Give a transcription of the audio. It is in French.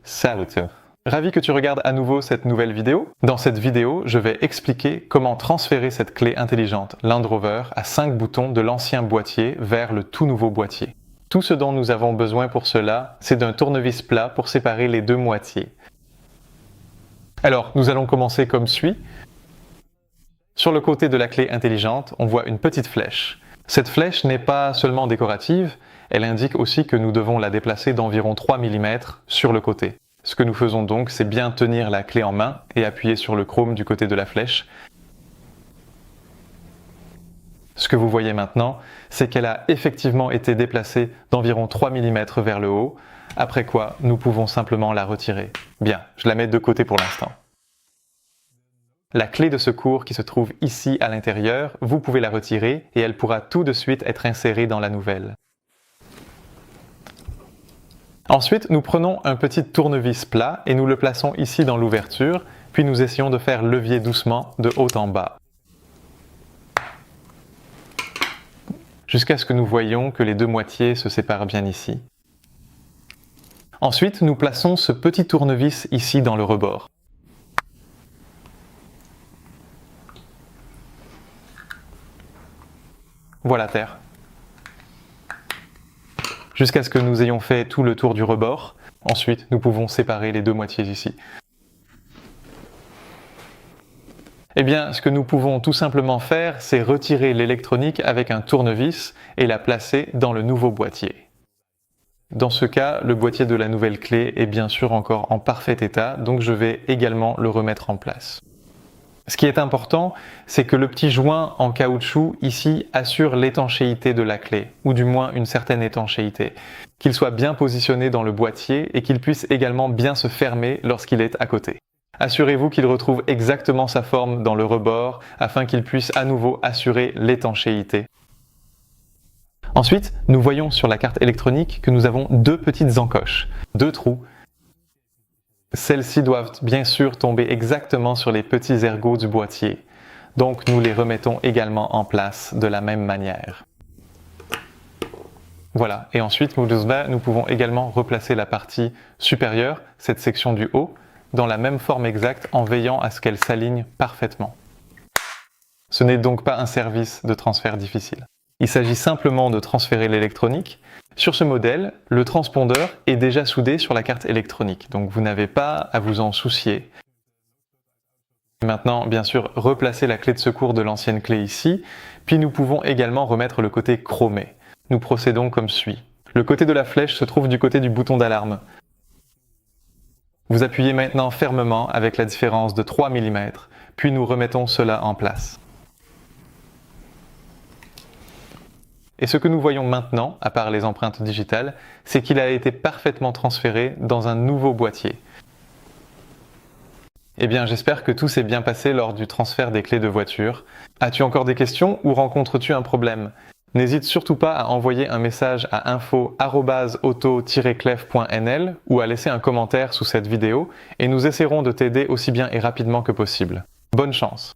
Salut! Ravi que tu regardes à nouveau cette nouvelle vidéo. Dans cette vidéo, je vais expliquer comment transférer cette clé intelligente Land Rover à 5 boutons de l'ancien boîtier vers le tout nouveau boîtier. Tout ce dont nous avons besoin pour cela, c'est d'un tournevis plat pour séparer les deux moitiés. Alors, nous allons commencer comme suit. Sur le côté de la clé intelligente, on voit une petite flèche. Cette flèche n'est pas seulement décorative, elle indique aussi que nous devons la déplacer d'environ 3 mm sur le côté. Ce que nous faisons donc, c'est bien tenir la clé en main et appuyer sur le chrome du côté de la flèche. Ce que vous voyez maintenant, c'est qu'elle a effectivement été déplacée d'environ 3 mm vers le haut, après quoi nous pouvons simplement la retirer. Bien, je la mets de côté pour l'instant. La clé de secours qui se trouve ici à l'intérieur, vous pouvez la retirer et elle pourra tout de suite être insérée dans la nouvelle. Ensuite, nous prenons un petit tournevis plat et nous le plaçons ici dans l'ouverture, puis nous essayons de faire levier doucement de haut en bas. Jusqu'à ce que nous voyions que les deux moitiés se séparent bien ici. Ensuite, nous plaçons ce petit tournevis ici dans le rebord. Voilà terre. Jusqu'à ce que nous ayons fait tout le tour du rebord. Ensuite, nous pouvons séparer les deux moitiés ici. Eh bien, ce que nous pouvons tout simplement faire, c'est retirer l'électronique avec un tournevis et la placer dans le nouveau boîtier. Dans ce cas, le boîtier de la nouvelle clé est bien sûr encore en parfait état, donc je vais également le remettre en place. Ce qui est important, c'est que le petit joint en caoutchouc ici assure l'étanchéité de la clé, ou du moins une certaine étanchéité, qu'il soit bien positionné dans le boîtier et qu'il puisse également bien se fermer lorsqu'il est à côté. Assurez-vous qu'il retrouve exactement sa forme dans le rebord afin qu'il puisse à nouveau assurer l'étanchéité. Ensuite, nous voyons sur la carte électronique que nous avons deux petites encoches, deux trous. Celles-ci doivent bien sûr tomber exactement sur les petits ergots du boîtier. Donc nous les remettons également en place de la même manière. Voilà, et ensuite nous pouvons également replacer la partie supérieure, cette section du haut, dans la même forme exacte en veillant à ce qu'elle s'aligne parfaitement. Ce n'est donc pas un service de transfert difficile. Il s'agit simplement de transférer l'électronique. Sur ce modèle, le transpondeur est déjà soudé sur la carte électronique, donc vous n'avez pas à vous en soucier. Maintenant, bien sûr, replacer la clé de secours de l'ancienne clé ici, puis nous pouvons également remettre le côté chromé. Nous procédons comme suit. Le côté de la flèche se trouve du côté du bouton d'alarme. Vous appuyez maintenant fermement avec la différence de 3 mm, puis nous remettons cela en place. Et ce que nous voyons maintenant, à part les empreintes digitales, c'est qu'il a été parfaitement transféré dans un nouveau boîtier. Eh bien, j'espère que tout s'est bien passé lors du transfert des clés de voiture. As-tu encore des questions ou rencontres-tu un problème? N'hésite surtout pas à envoyer un message à info@auto-clef.nl ou à laisser un commentaire sous cette vidéo et nous essaierons de t'aider aussi bien et rapidement que possible. Bonne chance!